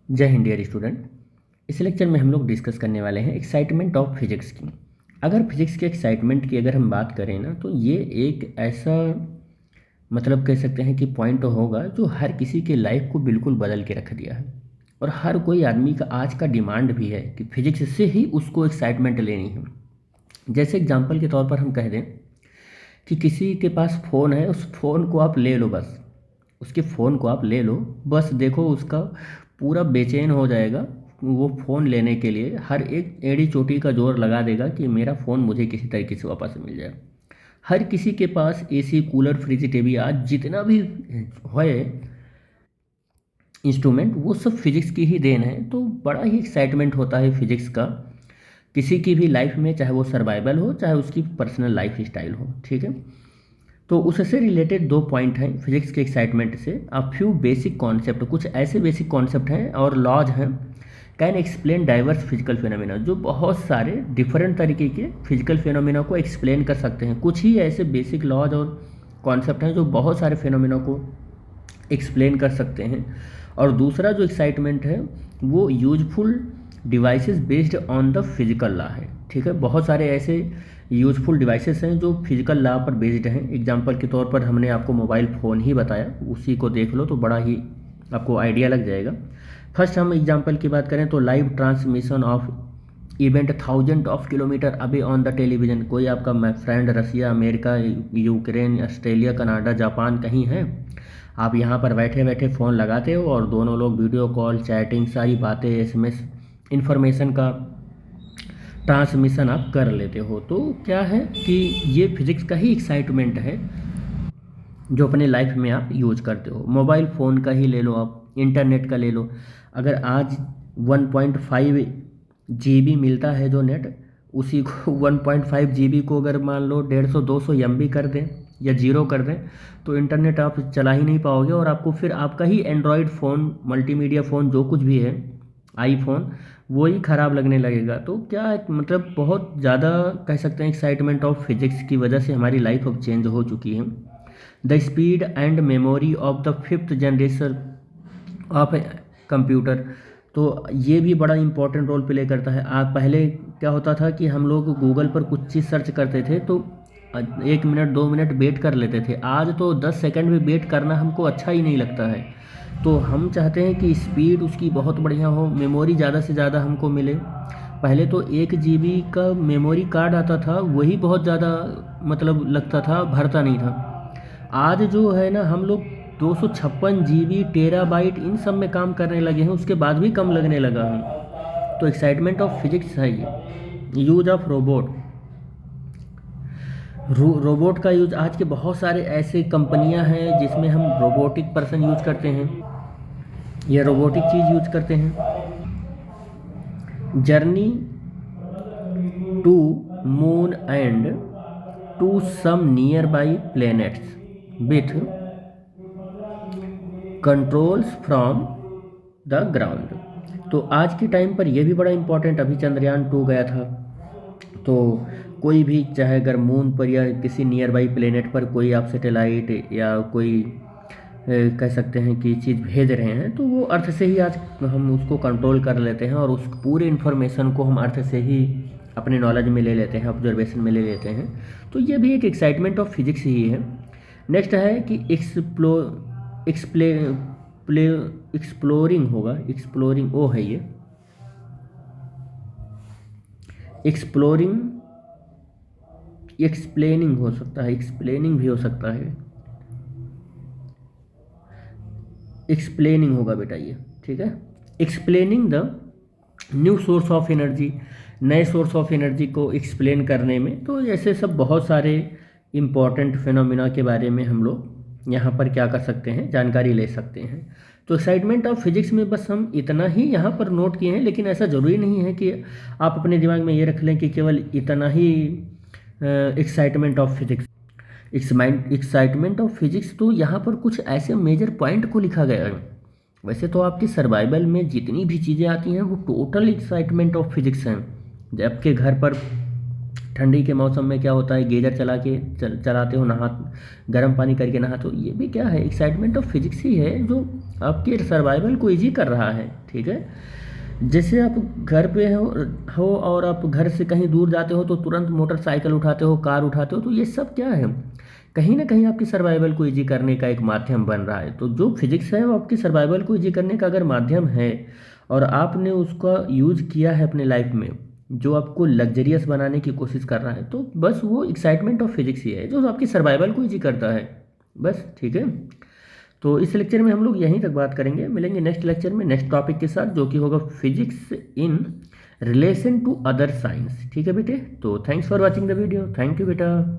जय Hind dear student. इस lecture में हम लोग डिस्कस करने वाले हैं एक्साइटमेंट ऑफ फिजिक्स की। अगर फिजिक्स के एक्साइटमेंट की अगर हम बात करें ना, तो ये एक ऐसा मतलब कह सकते हैं कि पॉइंट होगा जो हर किसी के लाइफ को बिल्कुल बदल के रख दिया है। और हर कोई आदमी का आज का डिमांड भी है कि फिजिक्स से ही उसको एक्साइटमेंट लेनी है। जैसे एग्जांपल के तौर पर हम कह दें कि किसी के पास फ़ोन है, उस फ़ोन को आप ले लो, बस उसके फ़ोन को आप ले लो, बस देखो उसका पूरा बेचैन हो जाएगा। वो फ़ोन लेने के लिए हर एक एड़ी चोटी का जोर लगा देगा कि मेरा फ़ोन मुझे किसी तरीके से वापस मिल जाए। हर किसी के पास एसी, कूलर, फ्रिज, टीवी, आज जितना भी है इंस्ट्रूमेंट, वो सब फिजिक्स की ही देन है। तो बड़ा ही एक्साइटमेंट होता है फिजिक्स का किसी की भी लाइफ में, चाहे वो सर्वाइवल हो, चाहे उसकी पर्सनल लाइफ स्टाइल हो। ठीक है, तो उससे रिलेटेड दो पॉइंट हैं फिजिक्स के एक्साइटमेंट से। अब फ्यू बेसिक कॉन्सेप्ट, कुछ ऐसे बेसिक कॉन्सेप्ट हैं और लॉज हैं, can explain diverse physical phenomena, जो बहुत सारे डिफरेंट तरीके के फिजिकल फिनोमिना को एक्सप्लेन कर सकते हैं। कुछ ही ऐसे बेसिक लॉज और कॉन्सेप्ट हैं जो बहुत सारे फिनोमिना को एक्सप्लेन कर सकते हैं। और दूसरा जो एक्साइटमेंट है वो useful devices based on the physical law है। ठीक है, बहुत सारे ऐसे यूजफुल डिवाइसेस हैं जो फिजिकल लॉ पर बेस्ड हैं। एग्जांपल के तौर पर हमने आपको मोबाइल फ़ोन ही बताया, उसी को देख लो तो बड़ा ही आपको आइडिया लग जाएगा। फर्स्ट हम एग्जांपल की बात करें तो live transmission of event thousand of kilometre away on the television. कोई आपका friend Russia, America, Ukraine, Australia, Canada, Japan कहीं है, आप यहाँ पर बैठे बैठे फ़ोन लगाते हो और दोनों लोग वीडियो कॉल, चैटिंग, सारी बातें, एसएमएस, इंफॉर्मेशन का ट्रांसमिशन आप कर लेते हो। तो क्या है कि ये फिज़िक्स का ही एक्साइटमेंट है जो अपने लाइफ में आप यूज करते हो। मोबाइल फ़ोन का ही ले लो, आप इंटरनेट का ले लो। अगर आज 1.5 GB मिलता है जो नेट, उसी को 1.5 GB को अगर मान लो 150-200 MB कर दें या ज़ीरो कर दें, तो इंटरनेट आप चला ही नहीं पाओगे और आपको फिर आपका ही एंड्रॉयड फ़ोन, मल्टीमीडिया फ़ोन, जो कुछ भी है, आईफोन, वो ही ख़राब लगने लगेगा। तो क्या है, मतलब बहुत ज़्यादा कह सकते हैं एक्साइटमेंट ऑफ फिजिक्स की वजह से हमारी लाइफ अब चेंज हो चुकी है। The speed and memory of the fifth generation of computer, तो ये भी बड़ा इंपॉर्टेंट रोल प्ले करता है। आप पहले क्या होता था कि हम लोग गूगल पर कुछ चीज़ सर्च करते थे तो 1 मिनट 2 मिनट वेट कर लेते थे। आज तो 10 सेकंड में वेट करना हमको अच्छा ही नहीं लगता है। तो हम चाहते हैं कि स्पीड उसकी बहुत बढ़िया हो, मेमोरी ज़्यादा से ज़्यादा हमको मिले। पहले तो 1 GB का मेमोरी कार्ड आता था, वही बहुत ज़्यादा मतलब लगता था, भरता नहीं था। आज जो है ना, हम लोग 256 GB, टेराबाइट, इन सब में काम करने लगे हैं, उसके बाद भी कम लगने लगा है। तो एक्साइटमेंट ऑफ फिजिक्स है ये। यूज ऑफ रोबोट, रोबोट का यूज, आज के बहुत सारे ऐसे कंपनियां हैं जिसमें हम रोबोटिक पर्सन यूज करते हैं या रोबोटिक चीज़ यूज करते हैं। Journey to moon and to some nearby planets with controls from the ground. तो आज के टाइम पर यह भी बड़ा इंपॉर्टेंट, अभी चंद्रयान 2 गया था, तो कोई भी चाहे अगर मून पर या किसी नियर बाई प्लेनेट पर कोई आप सैटेलाइट या कोई कह सकते हैं कि चीज़ भेज रहे हैं, तो वो अर्थ से ही आज हम उसको कंट्रोल कर लेते हैं और उस पूरे इन्फॉर्मेशन को हम अर्थ से ही अपने नॉलेज में ले लेते हैं, ऑब्जर्वेशन में ले लेते हैं। तो ये भी एक एक्साइटमेंट ऑफ फिजिक्स ही है। नेक्स्ट है कि एक्सप्ले प्ले एक्सप्लोरिंग होगा, एक्सप्लोरिंग ओ है ये, एक्सप्लोरिंग, एक्सप्लेनिंग हो सकता है, एक्सप्लेनिंग भी हो सकता है, एक्सप्लेनिंग होगा बेटा ये। ठीक है, explaining the new source of energy, नए सोर्स ऑफ एनर्जी को एक्सप्लेन करने में। तो ऐसे सब बहुत सारे इम्पॉर्टेंट फिनोमिना के बारे में हम लोग यहाँ पर क्या कर सकते हैं, जानकारी ले सकते हैं। तो एक्साइटमेंट ऑफ फिजिक्स में बस हम इतना ही यहाँ पर नोट किए हैं, लेकिन ऐसा ज़रूरी नहीं है कि आप अपने दिमाग में ये रख लें कि केवल इतना ही excitement of physics. Excitement of physics, तो यहाँ पर कुछ ऐसे मेजर पॉइंट को लिखा गया है। वैसे तो आपकी सर्वाइवल में जितनी भी चीज़ें आती हैं वो टोटल एक्साइटमेंट ऑफ फिजिक्स हैं। आपके घर पर ठंडी के मौसम में क्या होता है, गीजर चला के चलाते हो, नहा, गर्म पानी करके नहाते हो, ये भी क्या है, एक्साइटमेंट ऑफ फिजिक्स ही है जो आपके सर्वाइवल को ईजी कर रहा है, ठीक है। जैसे आप घर पे हो और आप घर से कहीं दूर जाते हो तो तुरंत मोटरसाइकिल उठाते हो, कार उठाते हो, तो ये सब क्या है, कहीं ना कहीं आपकी सर्वाइवल को ईजी करने का एक माध्यम बन रहा है। तो जो फिजिक्स है वो आपकी सर्वाइवल को ईजी करने का अगर माध्यम है और आपने उसका यूज किया है अपने लाइफ में, जो आपको लग्जरियस बनाने की कोशिश कर रहा है, तो बस वो एक्साइटमेंट ऑफ फिजिक्स ही है जो आपकी सर्वाइवल को ईजी करता है, बस, ठीक है। तो इस लेक्चर में हम लोग यहीं तक बात करेंगे, मिलेंगे नेक्स्ट लेक्चर में नेक्स्ट टॉपिक के साथ, जो कि होगा physics in relation to other science, ठीक है बेटे। तो thanks for watching the video, thank you बेटा।